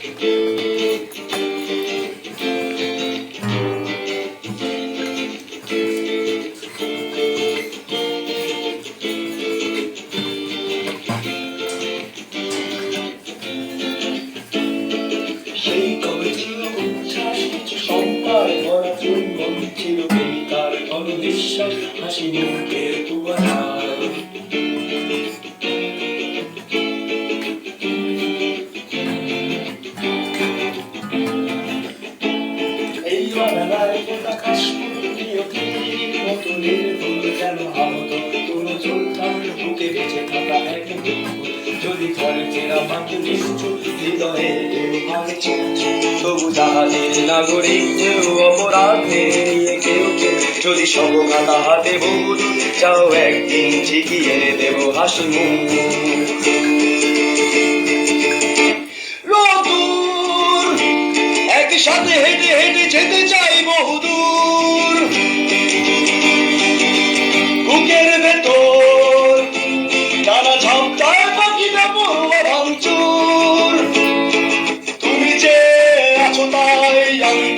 সেই কবে ছিল উচ্ছ্বাস কিছু শঙ্কার ভরা চুম্বন ছিল প্রেমিকার অবিশ্বাস হাসি মুখের কুয়াশায় এই বানালায় গোটা কাশ্মীর অতিথির মতো নির্ভুল যেন আহত কোনো যোদ্ধার বুকে বেঁচে থাকা এক যদি ঘরে ফেরা মাকে নিশ্চুপ হৃদয়ে ভাঙছে তবু জাহাজের নাগরিক কেউ অপরাধ মেনে নিয়ে কেউ কেউ যদি সবঘাতা হাতে বহু চাও একদিন ঠিকই এনে দেব হাসি মুখ রোদুর একসাথে হেঁটে হেঁটে যেতে চাই বহুদূর বুকের ভেতর নানা ঝাপটায় পাখিটা পড়ুয়া ভাঙচুর তুমি যে আছো তাই আমি